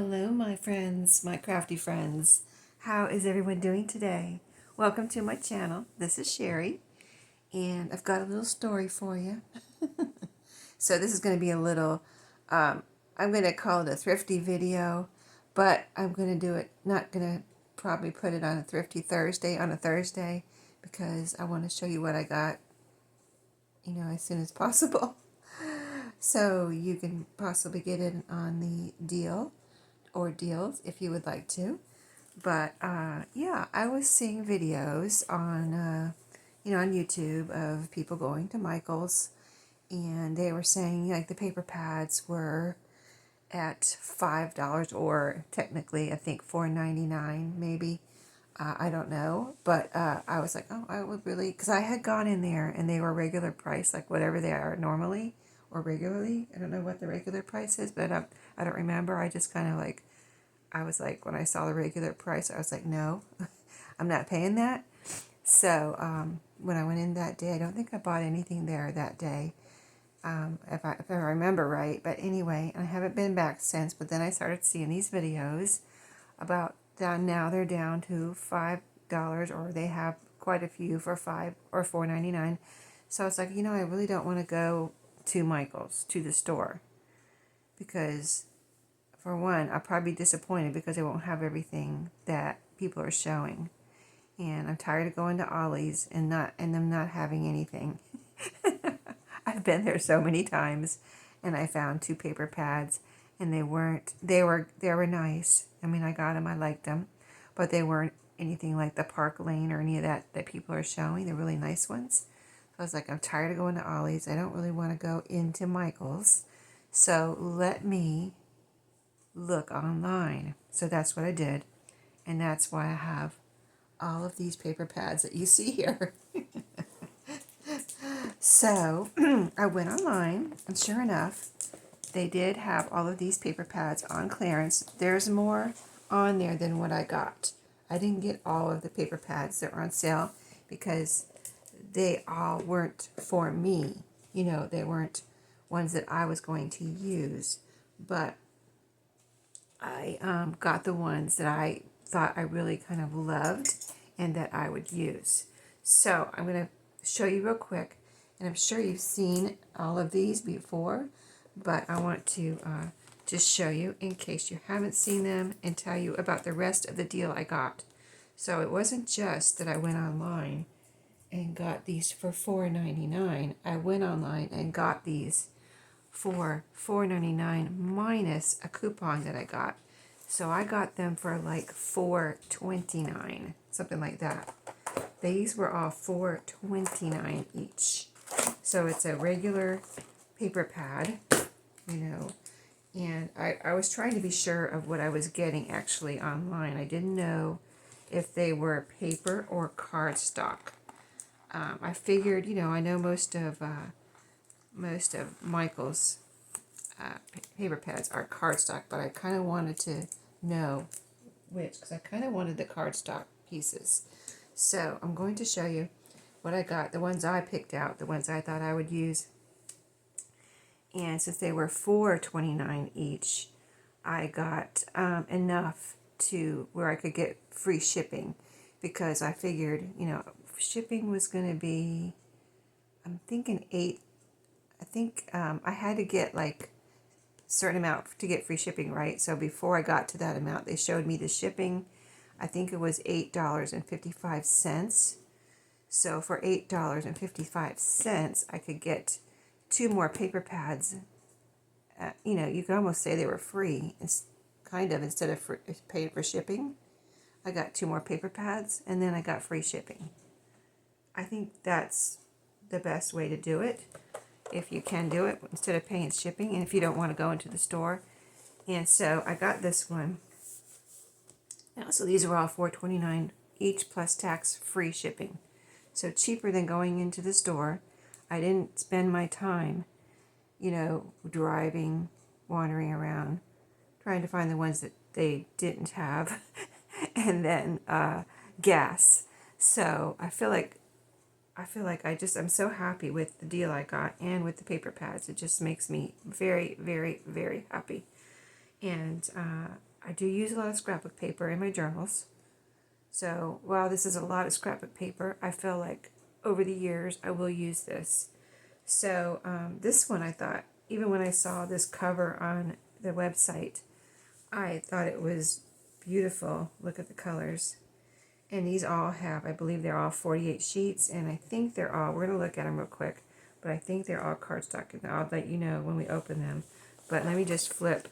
Hello, my friends, my crafty friends. How is everyone doing today? Welcome to my channel. This is Sheree, and I've got a little story for you. So this is going to be a little, I'm going to call it a thrifty video, but I'm going to do it, not going to probably put it on a Thrifty Thursday on a Thursday, because I want to show you what I got, as soon as possible. So you can possibly get it on the deal or deals if you would like to. But yeah, I was seeing videos on on YouTube of people going to Michael's, and they were saying like the paper pads were at $5, or technically I think $4.99 maybe. I don't know, but I was like, oh, I would really, because I had gone in there and they were regular price, like whatever they are normally or regularly. I don't know what the regular price is, but I don't remember. I just kind of like, I was like, when I saw the regular price, I was like, no, I'm not paying that. So when I went in that day, I don't think I bought anything there that day, if I remember right. But anyway, I haven't been back since. But then I started seeing these videos about now they're down to $5, or they have quite a few for $5 or $4.99. So it's like, I really don't want to go to Michael's, to the store, because for one, I'll probably be disappointed because they won't have everything that people are showing. And I'm tired of going to Ollie's and them not having anything. I've been there so many times, and I found two paper pads, and they were nice. I mean, I got them, I liked them, but they weren't anything like the Park Lane or any of that people are showing. They're really nice ones. So I was like, I'm tired of going to Ollie's. I don't really want to go into Michael's. So let me look online. So that's what I did, and that's why I have all of these paper pads that you see here. So I went online, and sure enough, they did have all of these paper pads on clearance. There's more on there than what I got. I didn't get all of the paper pads that were on sale because they all weren't for me. They weren't ones that I was going to use. But I got the ones that I thought I really kind of loved and that I would use. So I'm going to show you real quick, and I'm sure you've seen all of these before, but I want to just show you in case you haven't seen them and tell you about the rest of the deal I got. So it wasn't just that I went online and got these for $4.99. I went online and got these for $4.99 minus a coupon that I got. So I got them for like $4.29, something like that. These were all $4.29 each. So it's a regular paper pad, and I was trying to be sure of what I was getting actually online. I didn't know if they were paper or cardstock. I figured, I know most of Michael's paper pads are cardstock, but I kind of wanted to know which, because I kind of wanted the cardstock pieces. So I'm going to show you what I got, the ones I picked out, the ones I thought I would use. And since they were $4.29 each, I got enough to where I could get free shipping, because I figured, shipping was going to be, I'm thinking I think I had to get like a certain amount to get free shipping, right? So before I got to that amount, they showed me the shipping. I think it was $8.55. So for $8.55, I could get two more paper pads. You could almost say they were free. It's kind of, instead of paying for shipping, I got two more paper pads, and then I got free shipping. I think that's the best way to do it, if you can do it, instead of paying shipping, and if you don't want to go into the store. And so I got this one. Now, so these were all $4.29 each plus tax, free shipping. So cheaper than going into the store. I didn't spend my time, driving, wandering around, trying to find the ones that they didn't have, and then gas. So I feel like I'm so happy with the deal I got and with the paper pads. It just makes me very, very, very happy. And I do use a lot of scrapbook paper in my journals. So while this is a lot of scrapbook paper, I feel like over the years I will use this. So this one I thought, even when I saw this cover on the website, I thought it was beautiful. Look at the colors. And these all have, I believe they're all 48 sheets, and I think they're all, we're going to look at them real quick, but I think they're all cardstock, and I'll let you know when we open them. But let me just flip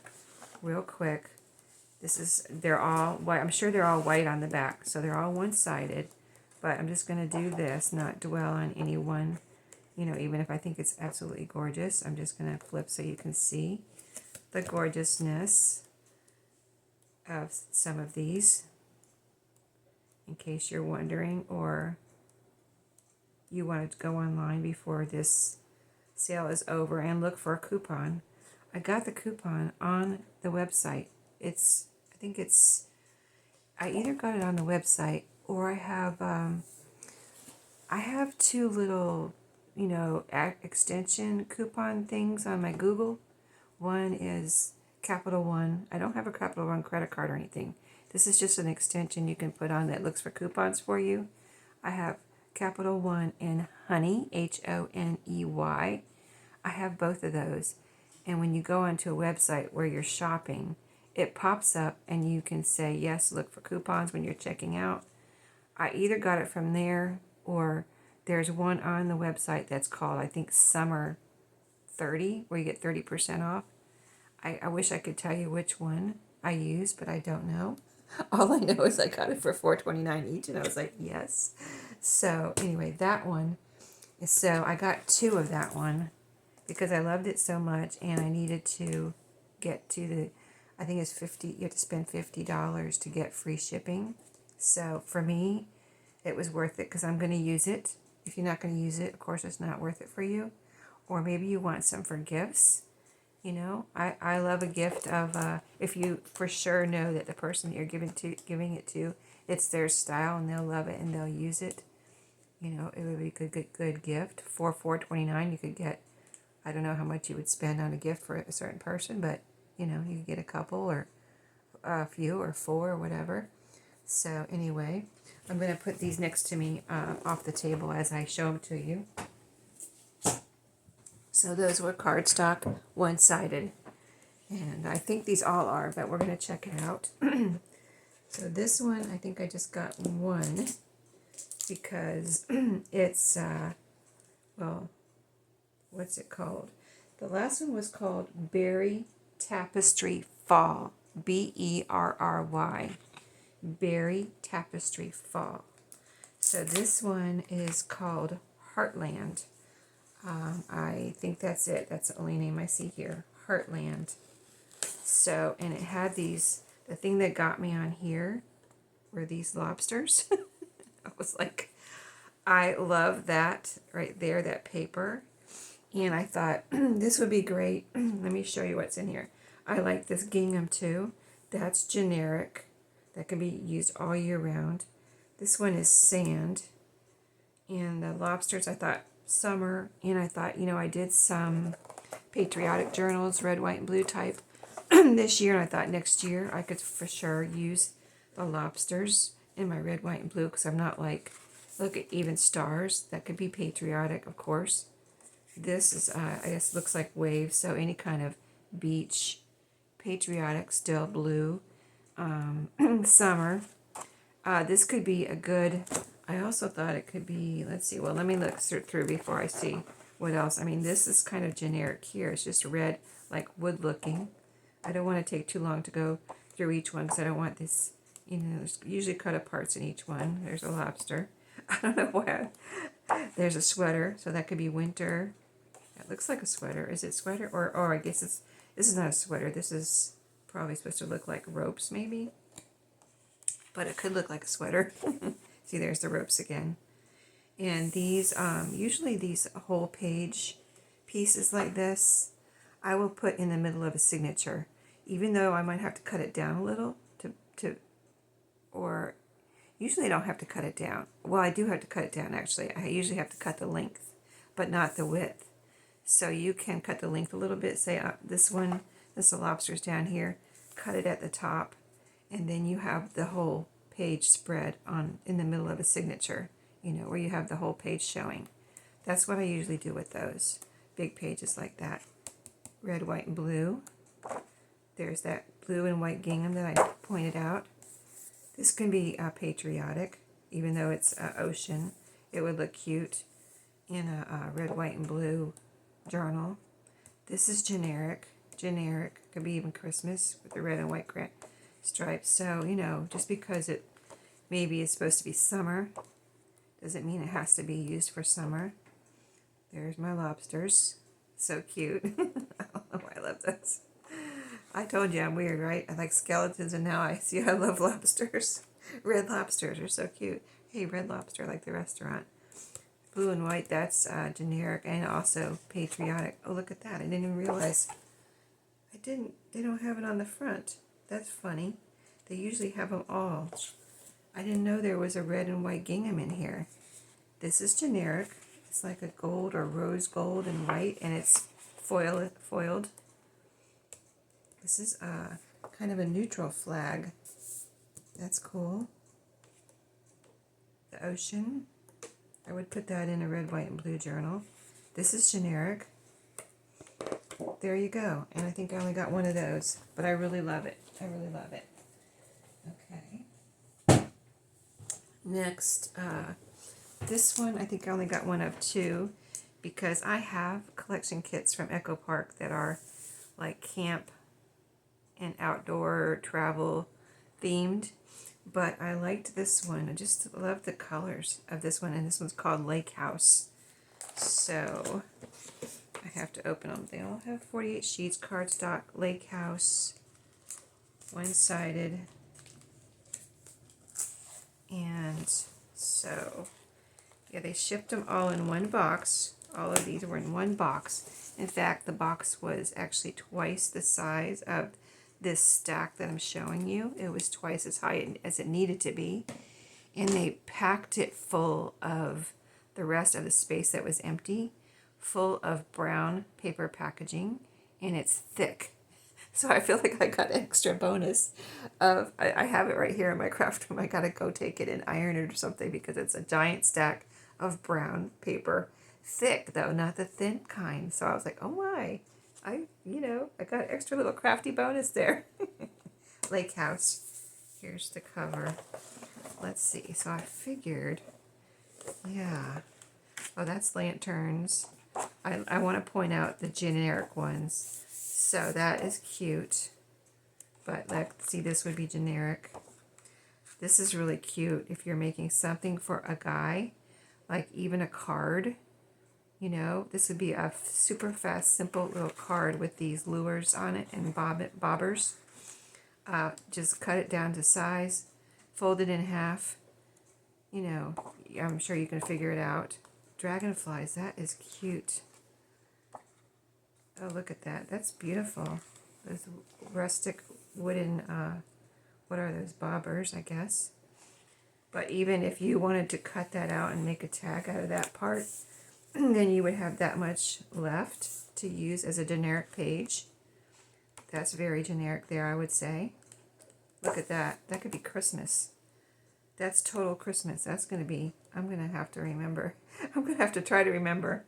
real quick. They're all white. I'm sure they're all white on the back, so they're all one-sided, but I'm just going to do this, not dwell on any one, even if I think it's absolutely gorgeous. I'm just going to flip so you can see the gorgeousness of some of these, in case you're wondering, or you wanted to go online before this sale is over and look for a coupon. I got the coupon on the website. I either got it on the website, or I have two little, extension coupon things on my Google. One is Capital One. I don't have a Capital One credit card or anything. This is just an extension you can put on that looks for coupons for you. I have Capital One and Honey, Honey. I have both of those. And when you go onto a website where you're shopping, it pops up and you can say, yes, look for coupons when you're checking out. I either got it from there, or there's one on the website that's called, I think, Summer 30, where you get 30% off. I wish I could tell you which one I use, but I don't know. All I know is I got it for $4.29 each, and I was like, yes. So anyway, that one. So I got two of that one because I loved it so much, and I needed to get to the, I think it's 50. You have to spend $50 to get free shipping. So for me, it was worth it because I'm going to use it. If you're not going to use it, of course, it's not worth it for you. Or maybe you want some for gifts. I love a gift of, if you for sure know that the person that you're giving it to, it's their style and they'll love it and they'll use it. It would be a good gift. For $4.29, you could get, I don't know how much you would spend on a gift for a certain person, but, you could get a couple or a few or four or whatever. So anyway, I'm going to put these next to me off the table as I show them to you. So those were cardstock, one-sided. And I think these all are, but we're going to check it out. So this one, I think I just got one because it's, what's it called? The last one was called Berry Tapestry Fall. Berry. Berry Tapestry Fall. So this one is called Heartland. I think that's it. That's the only name I see here. Heartland. So, and it had these, the thing that got me on here were these lobsters. I was like, I love that right there, that paper. And I thought, this would be great. Let me show you what's in here. I like this gingham too. That's generic. That can be used all year round. This one is sand. And the lobsters, I thought, summer, and I thought, I did some patriotic journals, red, white, and blue type this year, and I thought next year I could for sure use the lobsters in my red, white, and blue, because I'm not like, look at even stars, that could be patriotic, of course. This is, I guess, looks like waves, so any kind of beach, patriotic, still blue, summer. This could be a good, I also thought it could be, let's see, well, let me look through before I see what else. I mean, this is kind of generic here. It's just red, like wood looking. I don't want to take too long to go through each one because I don't want this, there's usually cut up parts in each one. There's a lobster. I don't know why. There's a sweater, so that could be winter. It looks like a sweater. Is it sweater? Or I guess this is not a sweater. This is probably supposed to look like ropes maybe. But it could look like a sweater. See, there's the ropes again. And these, usually these whole page pieces like this, I will put in the middle of a signature. Even though I might have to cut it down a little or usually I don't have to cut it down. Well, I do have to cut it down actually. I usually have to cut the length, but not the width. So you can cut the length a little bit. Say this one, this lobster's down here. cut it at the top, and then you have the whole page spread on in the middle of a signature, you know, where you have the whole page showing. That's what I usually do with those big pages like that. Red, white, and blue. There's that blue and white gingham that I pointed out. This can be patriotic, even though it's ocean. It would look cute in a red, white, and blue journal. This is generic. Generic. Could be even Christmas with the red and white stripes. So, you know, just because it maybe is supposed to be summer doesn't mean it has to be used for summer. There's my lobsters. So cute. I don't know why I love this. I told you I'm weird, right? I like skeletons, and now I see I love lobsters. Red lobsters are so cute. Hey, Red Lobster, like the restaurant. Blue and white, that's generic and also patriotic. Oh, look at that. I didn't even realize. They don't have it on the front. That's funny. They usually have them all. I didn't know there was a red and white gingham in here. This is generic. It's like a gold or rose gold and white, and it's foiled. This is kind of a neutral flag. That's cool. The ocean. I would put that in a red, white, and blue journal. This is generic. There you go. And I think I only got one of those, but I really love it. I really love it. Okay. Next, this one I think I only got one of two because I have collection kits from Echo Park that are like camp and outdoor travel themed. But I liked this one. I just love the colors of this one. And this one's called Lakehouse. So I have to open them. They all have 48 sheets, cardstock, Lakehouse, one-sided. And so, yeah, they shipped them all in one box. All of these were in one box. In fact, the box was actually twice the size of this stack that I'm showing you. It was twice as high as it needed to be. And they packed it full of the rest of the space that was empty, full of brown paper packaging, and it's thick. So I feel like I got extra bonus of, I have it right here in my craft room. I gotta go take it and iron it or something because it's a giant stack of brown paper. Thick though, not the thin kind. So I was like, oh my. I got extra little crafty bonus there. Lakehouse. Here's the cover. Let's see. So I figured, yeah. Oh, that's lanterns. I want to point out the generic ones. So that is cute. But let's see, this would be generic. This is really cute if you're making something for a guy, like even a card. You know, this would be a super fast, simple little card with these lures on it and bobbers. Just cut it down to size, fold it in half. You know, I'm sure you can figure it out. Dragonflies, that is cute. Oh, look at that. That's beautiful. Those rustic wooden, what are those, bobbers, I guess. But even if you wanted to cut that out and make a tag out of that part, then you would have that much left to use as a generic page. That's very generic there, I would say. Look at that. That could be Christmas. That's total Christmas. That's going to be, I'm going to have to remember. I'm going to have to try to remember.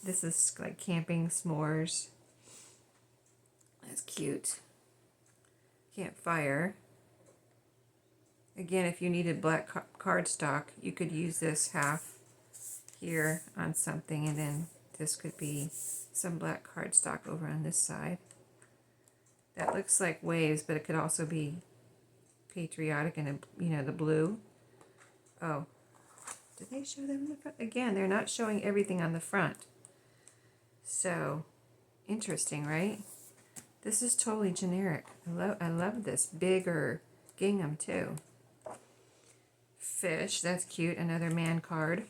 This is like camping s'mores. That's cute. Campfire. Again, if you needed black cardstock, you could use this half here on something, and then this could be some black cardstock over on this side. That looks like waves, but it could also be patriotic and, you know, the blue. Oh, did they show them in the front? Again, they're not showing everything on the front. So, interesting, right? This is totally generic. I love this bigger gingham too. Fish, that's cute. Another man card.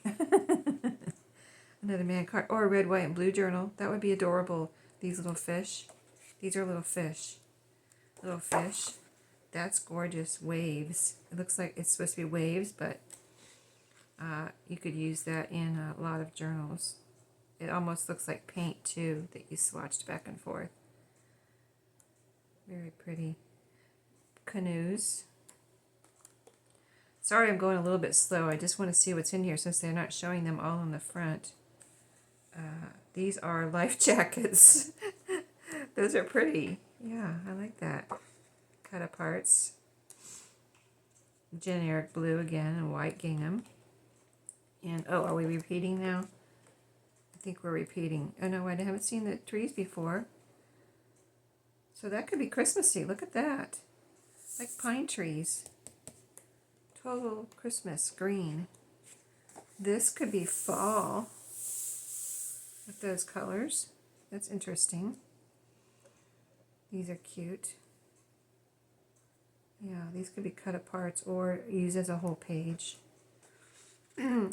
Another man card. Or a red, white, and blue journal. That would be adorable. These little fish. These are little fish. Little fish. That's gorgeous. Waves. It looks like it's supposed to be waves, but you could use that in a lot of journals. It almost looks like paint too that you swatched back and forth. Very pretty. canoes. Sorry, I'm going a little bit slow. I just want to see what's in here since they're not showing them all on the front. These are life jackets. Those are pretty. Yeah, I like that. Cut aparts. Generic blue again and white gingham. And, oh, are we repeating now? I think we're repeating. Oh, no, I haven't seen the trees before. So that could be Christmassy. Look at that. Like pine trees. Total Christmas green. This could be fall with those colors. That's interesting. These are cute. Yeah, these could be cut aparts or used as a whole page.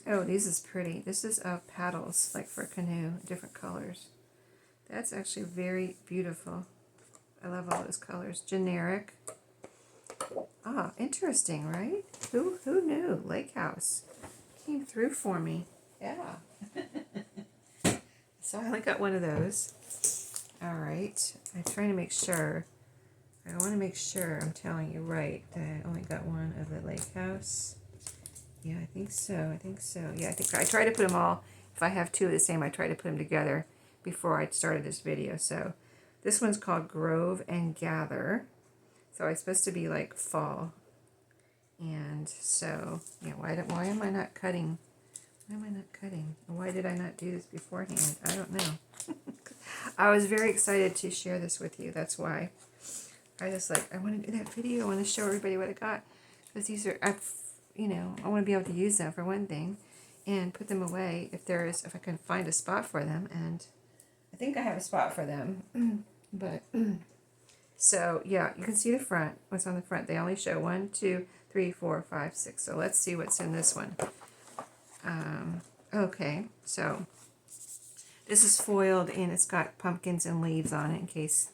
Oh, this is pretty. This is paddles, like for a canoe, different colors. That's actually very beautiful. I love all those colors. Generic. Ah, interesting, right? Who knew? Lakehouse came through for me. Yeah. So I only got one of those. All right. I'm trying to make sure. I want to make sure I'm telling you right that I only got one of the Lakehouse. Yeah, I think so. I think so. Yeah, I think I try to put them all. If I have two of the same, I try to put them together before I started this video. So this one's called Grove and Gather. So it's supposed to be like fall. And so, yeah, why am I not cutting? Why am I not cutting? Why did I not do this beforehand? I don't know. I was very excited to share this with you. That's why. I want to do that video. I want to show everybody what I got. Because these are, I want to be able to use them for one thing. And put them away if I can find a spot for them. And I think I have a spot for them. But, so, yeah, you can see the front. What's on the front? They only show 1, 2, 3, 4, 5, 6. So let's see what's in this one. Okay, so this is foiled and it's got pumpkins and leaves on it in case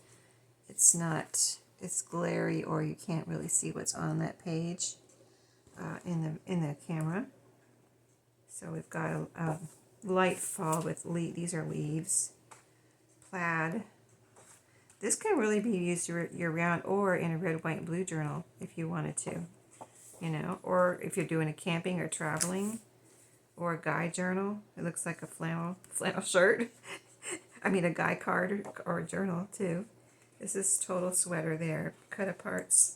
it's glary or you can't really see what's on that page in the camera. So we've got a light fall with these are leaves. Plaid. This can really be used year-round or in a red, white, and blue journal if you wanted to, or if you're doing a camping or traveling. Or a guy journal. It looks like a flannel shirt. I mean a guy card or a journal too. This is total sweater there. Cut aparts.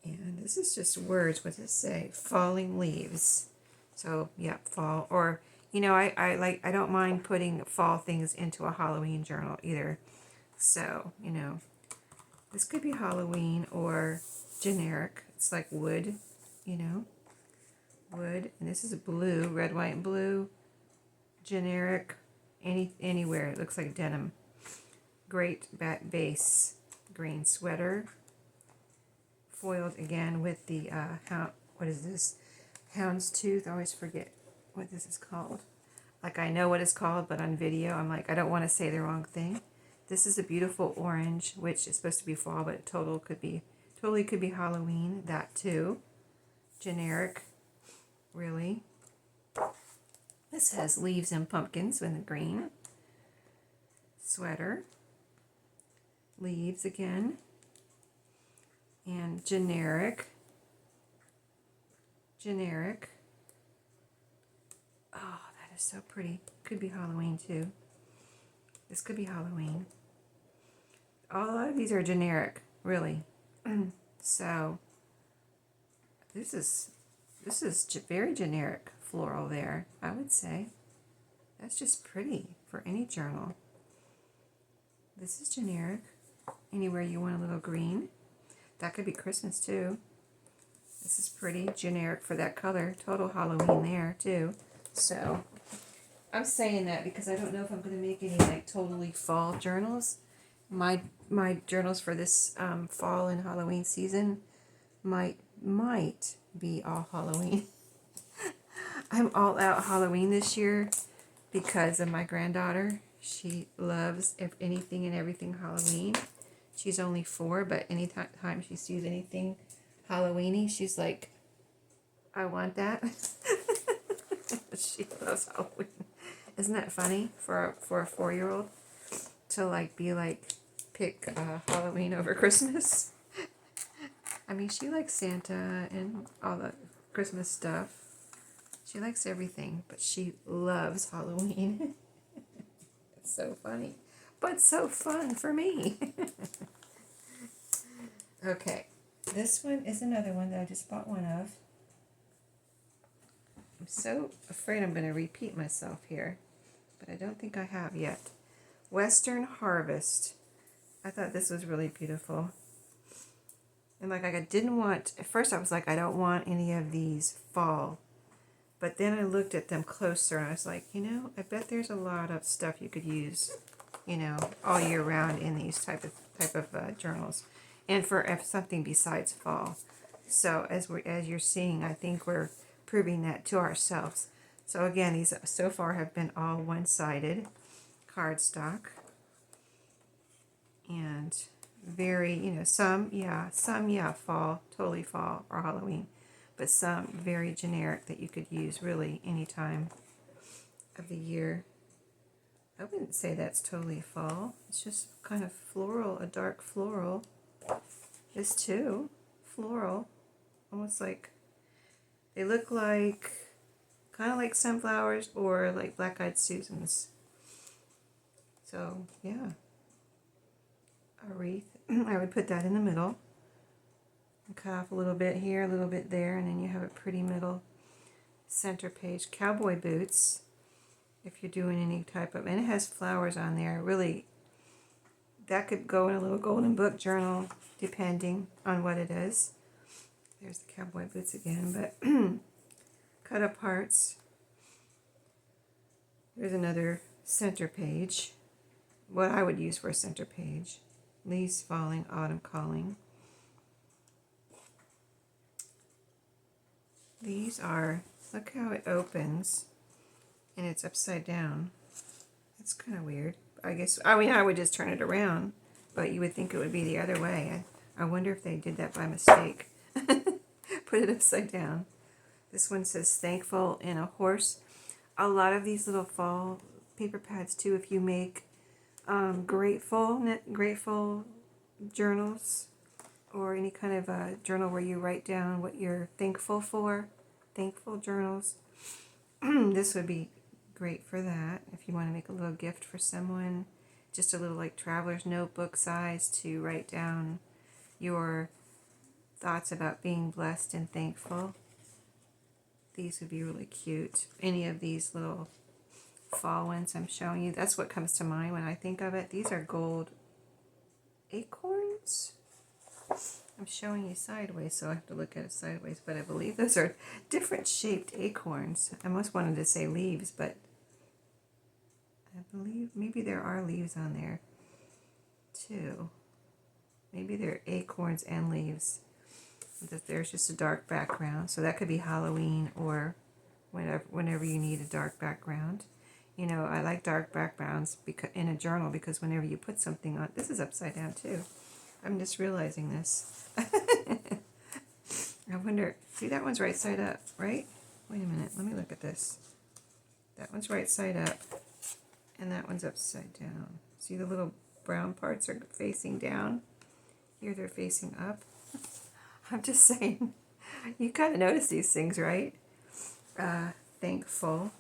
And this is just words. What does it say? Falling leaves. So yeah, fall. Or I don't mind putting fall things into a Halloween journal either. So this could be Halloween or generic. It's like wood. Wood, and this is blue, red, white, and blue, generic, anywhere. It looks like denim. Great base, green sweater, foiled again with the what is this? Houndstooth. I always forget what this is called. Like I know what it's called, but on video, I'm like I don't want to say the wrong thing. This is a beautiful orange, which is supposed to be fall, but totally could be Halloween. That too, generic. Really. This has leaves and pumpkins in the green. Sweater. Leaves again. And generic. Generic. Oh, that is so pretty. Could be Halloween too. This could be Halloween. A lot of these are generic, really. So, this is very generic floral there, I would say. That's just pretty for any journal. This is generic. Anywhere you want a little green. That could be Christmas too. This is pretty generic for that color. Total Halloween there too. So I'm saying that because I don't know if I'm going to make any like totally fall journals. My journals for this fall and Halloween season might be all Halloween. I'm all out Halloween this year because of my granddaughter. She loves anything and everything Halloween. She's only 4, but anytime she sees anything Halloweeny, she's like, I want that. She loves Halloween. Isn't that funny for a 4-year-old to be like, pick Halloween over Christmas. I mean, she likes Santa and all the Christmas stuff. She likes everything, but she loves Halloween. It's so funny, but so fun for me. Okay, this one is another one that I just bought one of. I'm so afraid I'm going to repeat myself here, but I don't think I have yet. Western Harvest. I thought this was really beautiful. And like I didn't want, at first I was like, I don't want any of these fall. But then I looked at them closer and I was like, you know, I bet there's a lot of stuff you could use, you know, all year round in these type of journals. And for something besides fall. So as you're seeing, I think we're proving that to ourselves. So again, these so far have been all one-sided cardstock. And very, you know, some, fall, totally fall or Halloween. But some very generic that you could use really any time of the year. I wouldn't say that's totally fall. It's just kind of floral, a dark floral. This too, floral, almost like, they look like, kind of like sunflowers or like black-eyed Susans. So yeah, a wreath. I would put that in the middle. Cut off a little bit here, a little bit there, and then you have a pretty middle center page. Cowboy boots, if you're doing any type of, and it has flowers on there. Really, that could go in a little golden book journal, depending on what it is. There's the cowboy boots again, but cut up parts. There's another center page. What I would use for a center page. Leaves falling, autumn calling. These are, look how it opens, and it's upside down. It's kind of weird. I guess, I mean, I would just turn it around, but you would think it would be the other way. I wonder if they did that by mistake. Put it upside down. This one says thankful in a horse. A lot of these little fall paper pads too, if you make grateful journals, or any kind of a journal where you write down what you're thankful for, thankful journals. This would be great for that. If you want to make a little gift for someone, just a little like traveler's notebook size to write down your thoughts about being blessed and thankful. These would be really cute. Any of these little fall ones I'm showing you, that's what comes to mind when I think of it. These are gold acorns. I'm showing you sideways, so I have to look at it sideways, but I believe those are different shaped acorns. I almost wanted to say leaves, but I believe maybe there are leaves on there too. Maybe they're acorns and leaves. There's just a dark background, so that could be Halloween or whenever you need a dark background. You know, I like dark backgrounds in a journal because whenever you put something on, this is upside down too. I'm just realizing this. I wonder, see, that one's right side up, right? Wait a minute, let me look at this. That one's right side up, and that one's upside down. See, the little brown parts are facing down. Here they're facing up. I'm just saying, you kind of notice these things, right? Thankful.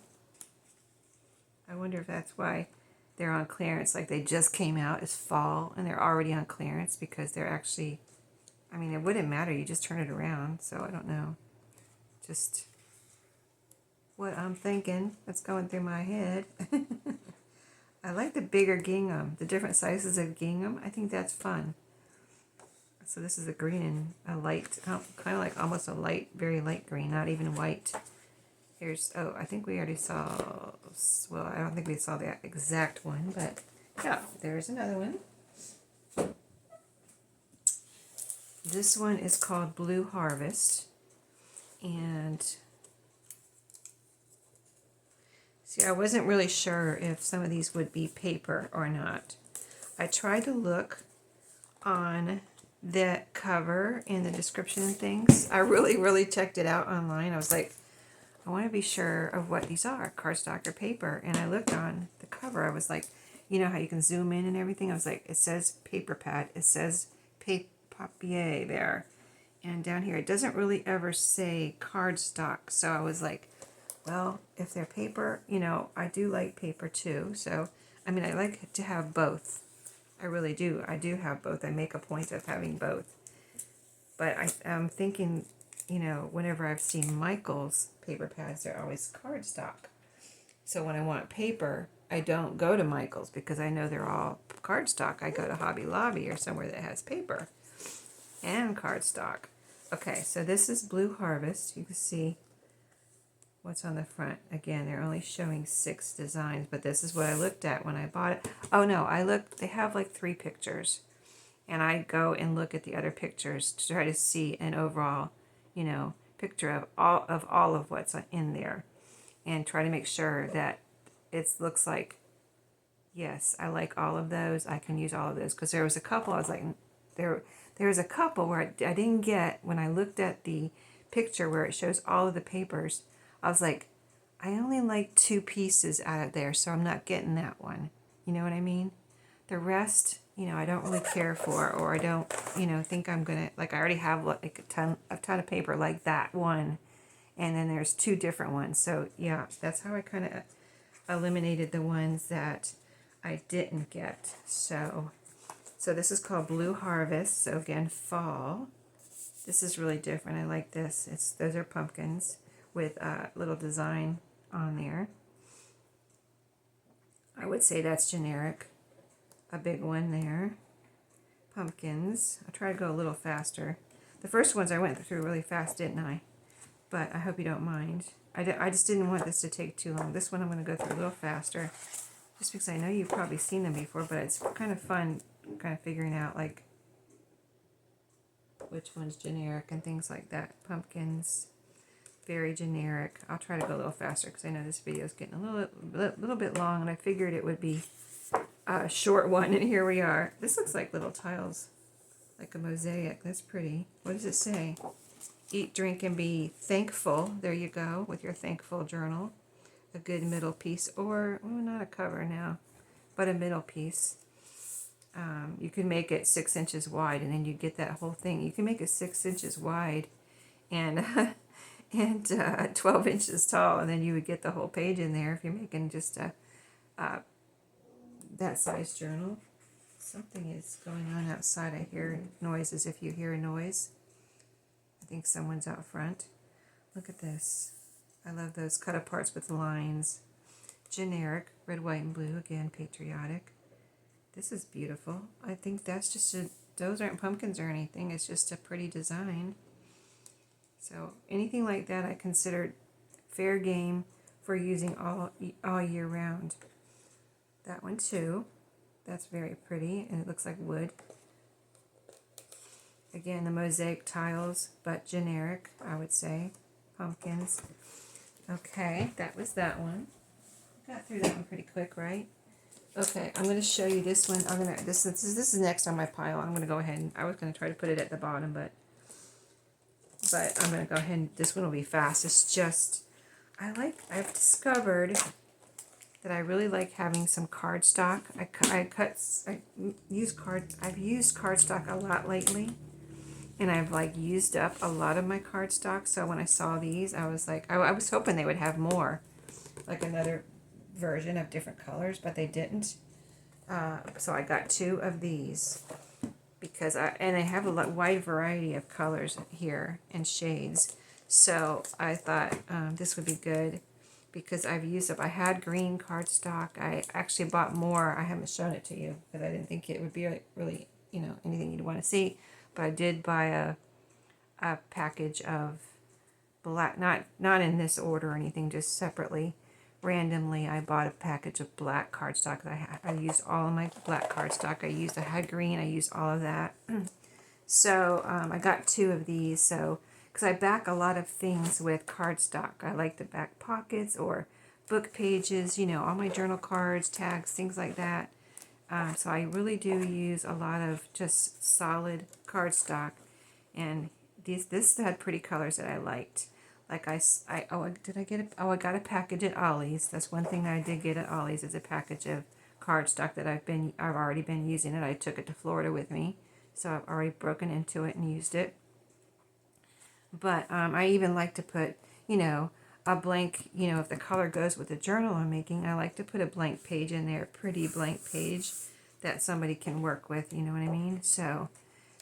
I wonder if that's why they're on clearance, like they just came out as fall and they're already on clearance, because they're actually, I mean, it wouldn't matter, you just turn it around. So I don't know, just what I'm thinking, that's going through my head. I like the bigger gingham, the different sizes of gingham. I think that's fun. So this is a green and a light, kind of like almost a light, very light green, not even white. Here's, oh, I think we already saw, well, I don't think we saw the exact one, but yeah, there's another one. This one is called Blue Harvest. And see, I wasn't really sure if some of these would be paper or not. I tried to look on the cover and the description and things. I really checked it out online. I was like, I want to be sure of what these are, cardstock or paper. And I looked on the cover. I was like, you know how you can zoom in and everything. I was like, it says paper pad, it says papier there, and down here it doesn't really ever say cardstock. So I was like, well, if they're paper, you know, I do like paper too. So I mean, I like to have both. I really do. I do have both. I make a point of having both. But I'm thinking, you know, whenever I've seen Michael's paper pads, they're always cardstock. So when I want paper, I don't go to Michael's because I know they're all cardstock. I go to Hobby Lobby or somewhere that has paper and cardstock. Okay, so this is Blue Harvest. You can see what's on the front. Again, they're only showing 6 designs, but this is what I looked at when I bought it. Oh no, they have like 3 pictures. And I go and look at the other pictures to try to see an overall, you know, picture of all of what's in there, and try to make sure that it looks like, yes, I like all of those. I can use all of those, because there was a couple I was like, there was a couple where I didn't get when I looked at the picture where it shows all of the papers. I was like, I only like 2 pieces out of there, so I'm not getting that one. You know what I mean? The rest, you know, I don't really care for, or I don't, you know, think I'm gonna, like, I already have like a ton of paper like that one, and then there's 2 different ones. So yeah, that's how I kind of eliminated the ones that I didn't get. So this is called Blue Harvest. So again, fall. This is really different. I like this. Those are pumpkins with a little design on there. I would say that's generic. A big one there. Pumpkins. I'll try to go a little faster. The first ones I went through really fast, didn't I? But I hope you don't mind. I just didn't want this to take too long. This one I'm going to go through a little faster, just because I know you've probably seen them before, but it's kind of fun kind of figuring out like which one's generic and things like that. Pumpkins, very generic. I'll try to go a little faster because I know this video is getting a little bit long, and I figured it would be a short one, and here we are. This looks like little tiles, like a mosaic. That's pretty. What does it say? Eat, drink, and be thankful. There you go, with your thankful journal. A good middle piece, or, well, not a cover now, but a middle piece. You can make it 6 inches wide, and then you get that whole thing. You can make it 6 inches wide and 12 inches tall, and then you would get the whole page in there if you're making just that size journal. Something is going on outside. I hear noises. If you hear a noise, I think someone's out front. Look at this. I love those cut aparts with lines. Generic, red, white, and blue. Again, patriotic. This is beautiful. I think that's just those aren't pumpkins or anything. It's just a pretty design. So anything like that I consider fair game for using all year round. That one too. That's very pretty, and it looks like wood. Again, the mosaic tiles, but generic, I would say. Pumpkins. Okay, that was that one. Got through that one pretty quick, right? Okay, I'm going to show you this one. This is next on my pile. I'm going to go ahead and I was going to try to put it at the bottom, but I'm going to go ahead and this one will be fast. It's just I've discovered that I really like having some cardstock. I've used cardstock a lot lately, and I've like used up a lot of my cardstock. So when I saw these, I was like, I was hoping they would have more, like another version of different colors, but they didn't. So I got 2 of these because they have a wide variety of colors here and shades. So I thought this would be good because I've used up. I had green cardstock. I actually bought more. I haven't shown it to you because I didn't think it would be really, you know, anything you'd want to see. But I did buy a package of black, not in this order or anything, just separately. Randomly, I bought a package of black cardstock. I used all of my black cardstock. I had green. I used all of that. So I got 2 of these. So because I back a lot of things with cardstock. I like to back pockets or book pages. You know, all my journal cards, tags, things like that. So I really do use a lot of just solid cardstock. And this had pretty colors that I liked. Like I got a package at Ollie's. That's one thing that I did get at Ollie's is a package of cardstock that I've already been using it. I took it to Florida with me, so I've already broken into it and used it. But I even like to put, you know, a blank, you know, if the color goes with the journal I'm making, I like to put a blank page in there, pretty blank page that somebody can work with, you know what I mean? So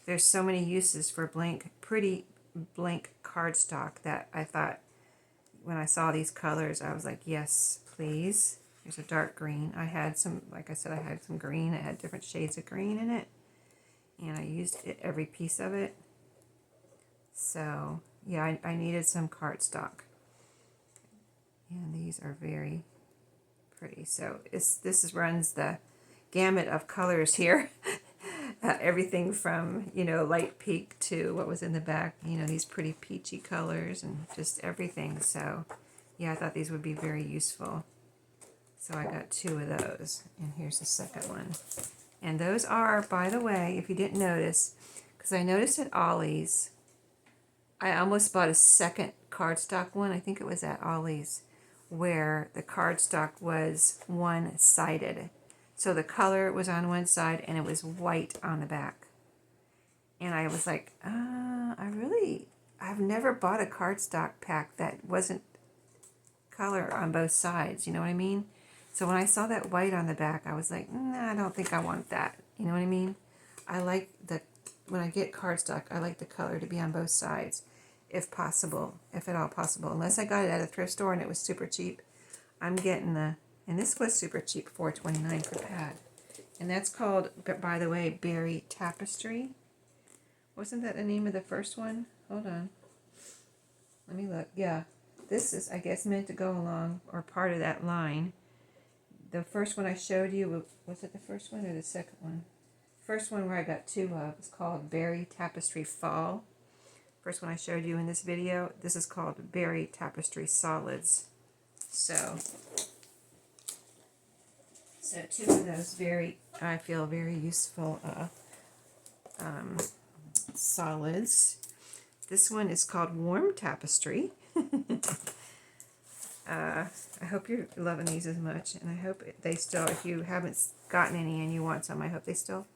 there's so many uses for pretty blank cardstock that I thought when I saw these colors, I was like, yes, please. There's a dark green. I had some, like I said, I had some green. It had different shades of green in it, and I used every piece of it. So yeah, I needed some cardstock, and these are very pretty. So this runs the gamut of colors here. Everything from, you know, light pink to what was in the back, you know, these pretty peachy colors and just everything. So yeah, I thought these would be very useful. So I got 2 of those, and here's the second one. And those are, by the way, if you didn't notice, because I noticed at Ollie's, I almost bought a second cardstock one. I think it was at Ollie's, where the cardstock was one-sided. So the color was on one side and it was white on the back. And I was like, I've never bought a cardstock pack that wasn't color on both sides, you know what I mean? So when I saw that white on the back, I was like, nah, I don't think I want that. You know what I mean? I like when I get cardstock, I like the color to be on both sides, if possible, if at all possible. Unless I got it at a thrift store and it was super cheap, I'm getting and this was super cheap, $4.29 per pad. And that's called, by the way, Berry Tapestry. Wasn't that the name of the first one? Hold on. Let me look. Yeah. This is, I guess, meant to go along, or part of that line. The first one I showed you, was it the first one or the second one? First one where I got 2 of is called Berry Tapestry Fall. First one I showed you in this video. This is called Berry Tapestry Solids. So 2 of those I feel very useful solids. This one is called Warm Tapestry. I hope you're loving these as much, and I hope they still, if you haven't gotten any and you want some, I hope they still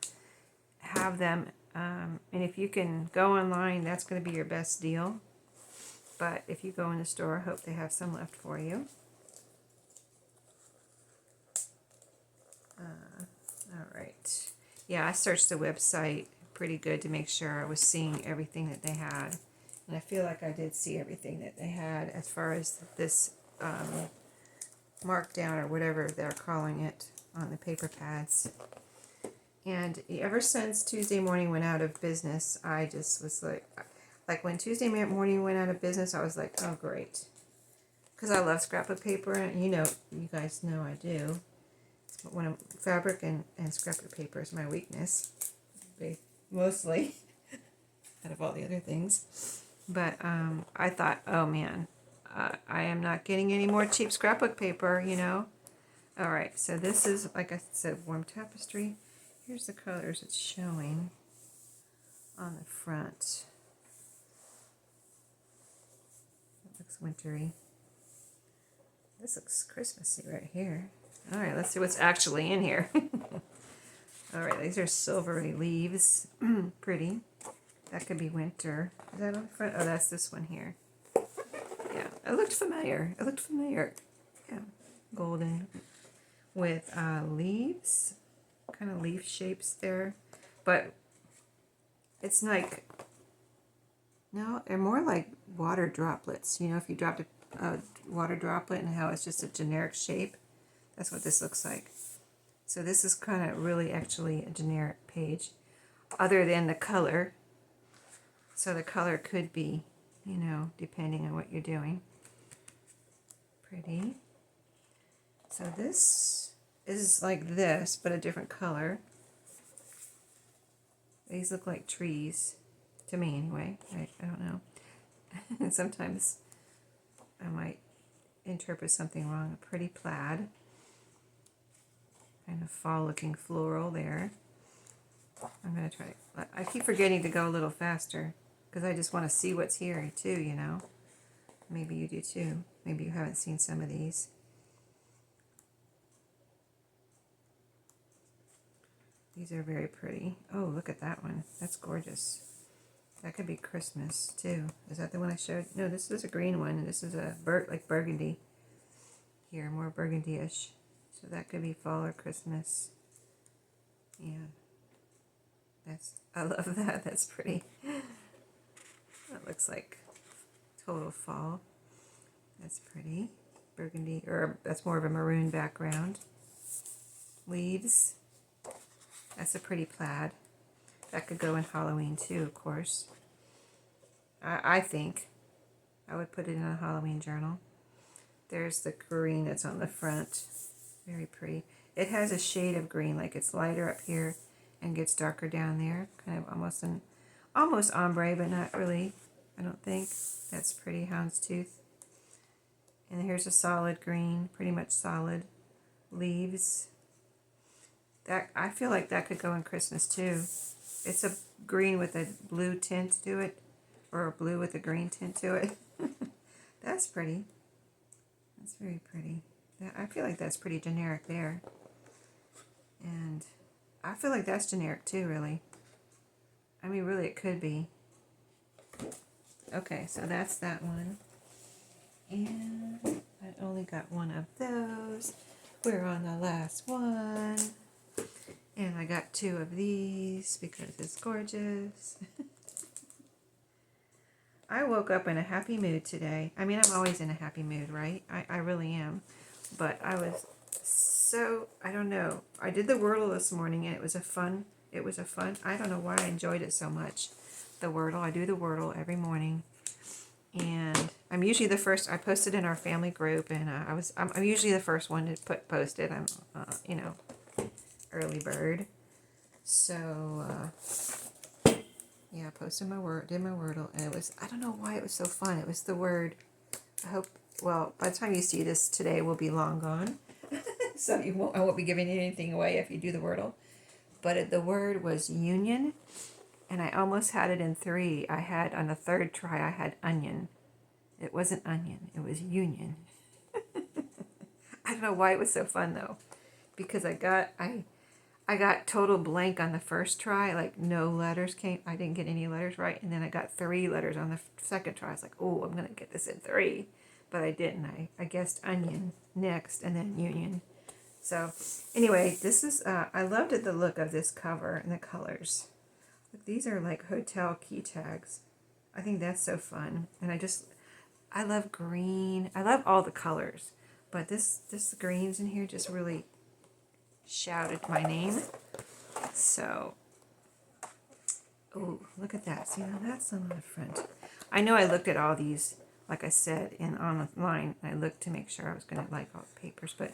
have them. And if you can go online, that's going to be your best deal. But if you go in the store, I hope they have some left for you. All right. Yeah, I searched the website pretty good to make sure I was seeing everything that they had. And I feel like I did see everything that they had as far as this markdown or whatever they're calling it on the paper pads. And ever since Tuesday morning went out of business, I just was like when Tuesday morning went out of business, I was like, oh great. Because I love scrapbook paper, and you guys know I do. Fabric and scrapbook paper is my weakness, mostly, out of all the other things. But I thought, oh man, I am not getting any more cheap scrapbook paper, you know. All right, so this is, like I said, Warm Tapestry. Here's the colors it's showing on the front. It looks wintry. This looks Christmassy right here. All right, let's see what's actually in here. All right, these are silvery leaves. Pretty. That could be winter. Is that on the front? Oh, that's this one here. Yeah, it looked familiar. Yeah, golden with leaves, kind of leaf shapes there. But it's like, no, they're more like water droplets. You know, if you dropped a water droplet and how it's just a generic shape. That's what this looks like. So this is kind of really actually a generic page, other than the color. So the color could be, you know, depending on what you're doing. Pretty. So this is like this, but a different color. These look like trees, to me anyway. I don't know. And sometimes I might interpret something wrong. A pretty plaid. Kind of fall-looking floral there. I'm going to try. I keep forgetting to go a little faster because I just want to see what's here too, you know. Maybe you do too. Maybe you haven't seen some of these. These are very pretty. Oh, look at that one. That's gorgeous. That could be Christmas too. Is that the one I showed? No, this is a green one, and this is a like burgundy. Here, more burgundy-ish. So that could be fall or Christmas. Yeah, I love that. That's pretty. That looks like total fall. That's pretty. Burgundy, or that's more of a maroon background. Leaves. That's a pretty plaid. That could go in Halloween too, of course. I think I would put it in a Halloween journal. There's the green that's on the front. Very pretty. It has a shade of green, like it's lighter up here and gets darker down there. Kind of almost ombre, but not really, I don't think. That's pretty, houndstooth. And here's a solid green, pretty much solid. Leaves. That I feel like that could go in Christmas too. It's a green with a blue tint to it, or a blue with a green tint to it. That's pretty. That's very pretty. I feel like that's pretty generic there. And I feel like that's generic too, really. I mean, really, it could be. Okay, so that's that one. And I only got one of those. We're on the last one. And I got two of these because it's gorgeous. I woke up in a happy mood today. I mean, I'm always in a happy mood, right? I really am. But I was so, I don't know. I did the Wordle this morning and it was a fun, I don't know why I enjoyed it so much. The Wordle, I do the Wordle every morning. And I'm usually the first, I posted in our family group and I'm usually the first one to post it. I'm, you know, early bird. So, yeah, I posted did my Wordle, and it was, I don't know why it was so fun. It was the word, I hope, well, by the time you see this today, will be long gone. So I won't be giving anything away if you do the Wordle. But the word was union, and I almost had it in 3. I had, on the 3rd try, I had onion. It wasn't onion, it was union. I don't know why it was so fun, though. Because I got total blank on the first try, like no letters came. I didn't get any letters right, and then I got 3 letters on the second try. I was like, oh, I'm going to get this in 3. But I didn't. I guessed onion next, and then union. So, anyway, this is, I loved the look of this cover and the colors. Look, these are like hotel key tags. I think that's so fun. And I love green. I love all the colors. But this greens in here just really shouted my name. So, oh, look at that. See, now that's on the front. I know I looked at all these, like I said, online. I looked to make sure I was going to like all the papers, but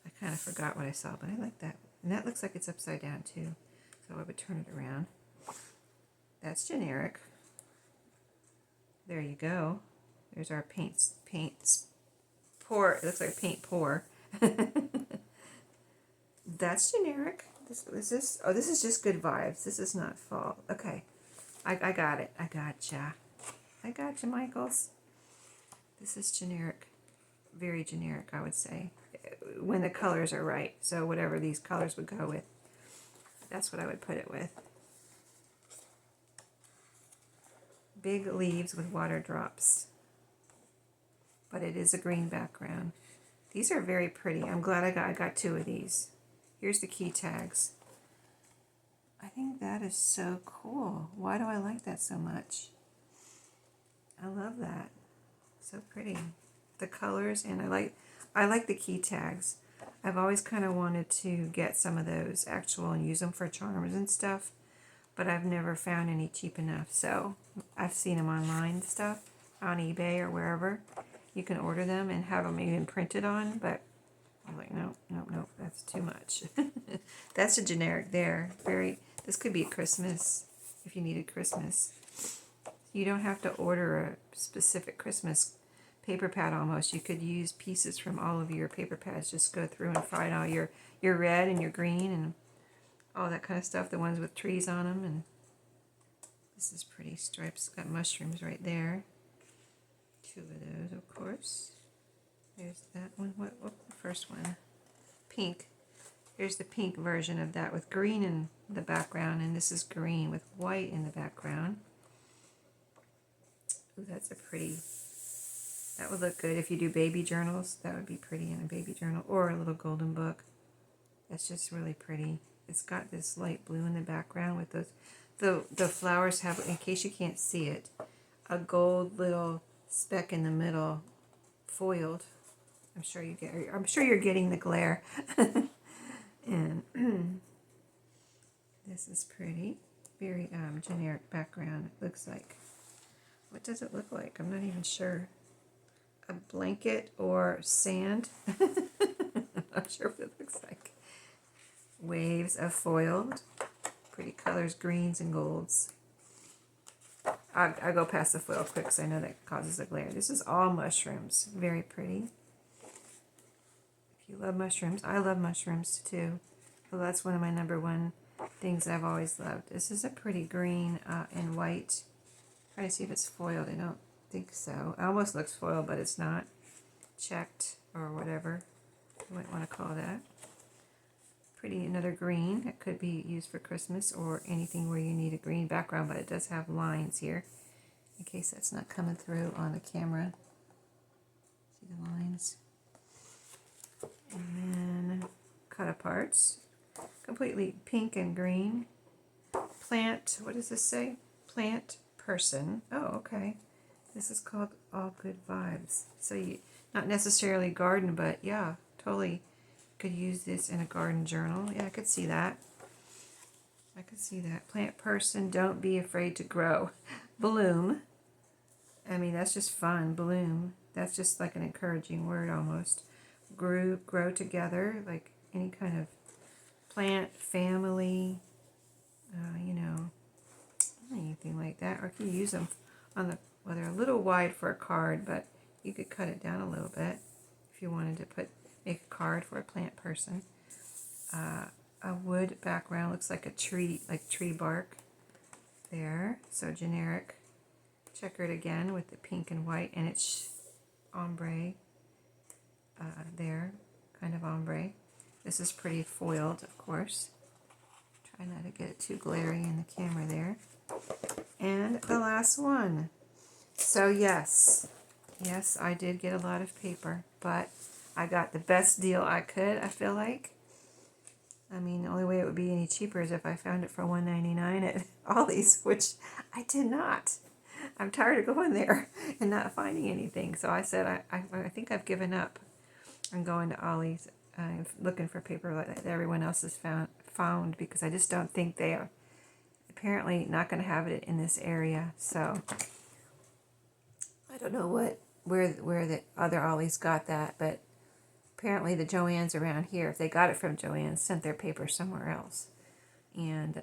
I kind of forgot what I saw. But I like that. And that looks like it's upside down, too. So I would turn it around. That's generic. There you go. There's our paint pour. It looks like a paint pour. That's generic. This is just good vibes. This is not fall. Okay. I got it. I gotcha. I gotcha, Michaels. This is generic. Very generic, I would say. When the colors are right. So whatever these colors would go with. That's what I would put it with. Big leaves with water drops. But it is a green background. These are very pretty. I'm glad I got 2 of these. Here's the key tags. I think that is so cool. Why do I like that so much? I love that. So pretty. The colors, and I like the key tags. I've always kind of wanted to get some of those actual and use them for charms and stuff, but I've never found any cheap enough. So I've seen them online stuff, on eBay or wherever. You can order them and have them even printed on, but I'm like, no, that's too much. That's a generic there. This could be Christmas if you needed Christmas. You don't have to order a specific Christmas paper pad almost. You could use pieces from all of your paper pads. Just go through and find all your red and your green and all that kind of stuff. The ones with trees on them. And this is pretty. Stripes got mushrooms right there. 2 of those, of course. There's that one. What the first one? Pink. Here's the pink version of that with green in the background, and this is green with white in the background. Ooh, that's a pretty, that would look good if you do baby journals. That would be pretty in a baby journal or a little golden book. That's just really pretty. It's got this light blue in the background with those, the flowers have, in case you can't see it, a gold little speck in the middle, foiled. I'm sure you're getting the glare. And this is pretty. Very generic background, it looks like. What does it look like? I'm not even sure. A blanket or sand? I'm not sure what it looks like. Waves of foiled. Pretty colors, greens and golds. I'll go past the foil quick because I know that causes a glare. This is all mushrooms. Very pretty. If you love mushrooms, I love mushrooms too. Well, that's one of my #1 things I've always loved. This is a pretty green and white. Try to see if it's foiled. I don't think so. It almost looks foiled, but it's not. Checked or whatever you might want to call that. Pretty, another green. It could be used for Christmas or anything where you need a green background, but it does have lines here in case that's not coming through on the camera. See the lines? And then cut aparts. Completely pink and green. Plant, what does this say? Plant person. Oh, okay. This is called All Good Vibes. So you, not necessarily garden, but yeah, totally could use this in a garden journal. Yeah, I could see that. I could see that. Plant person, don't be afraid to grow. Bloom. I mean, that's just fun. Bloom. That's just like an encouraging word almost. Grow together, like any kind of plant, family, you know, anything like that. Or you can use them on the, well, they're a little wide for a card, but you could cut it down a little bit if you wanted to make a card for a plant person. A wood background looks like a tree, like tree bark there. So generic. Checkered again with the pink and white, and it's ombre there, kind of ombre. This is pretty foiled, of course. Try not to get it too glary in the camera there. And the last one. So yes, I did get a lot of paper, but I got the best deal I could, I feel like. I mean, the only way it would be any cheaper is if I found it for $1.99 at Ollie's, which I did not. I'm tired of going there and not finding anything. So I said, I think I've given up on going to Ollie's looking for paper like that everyone else has found because I just don't think they are apparently not going to have it in this area. So I don't know where the other Ollie's got that, but apparently the Joann's around here, if they got it from Joann's, sent their paper somewhere else. And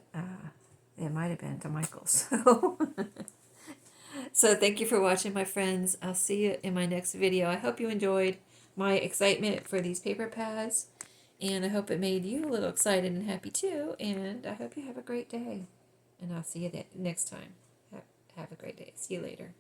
it might have been to Michael's. So thank you for watching, my friends. I'll see you in my next video. I hope you enjoyed my excitement for these paper pads. And I hope it made you a little excited and happy too. And I hope you have a great day. And I'll see you next time. Have a great day. See you later.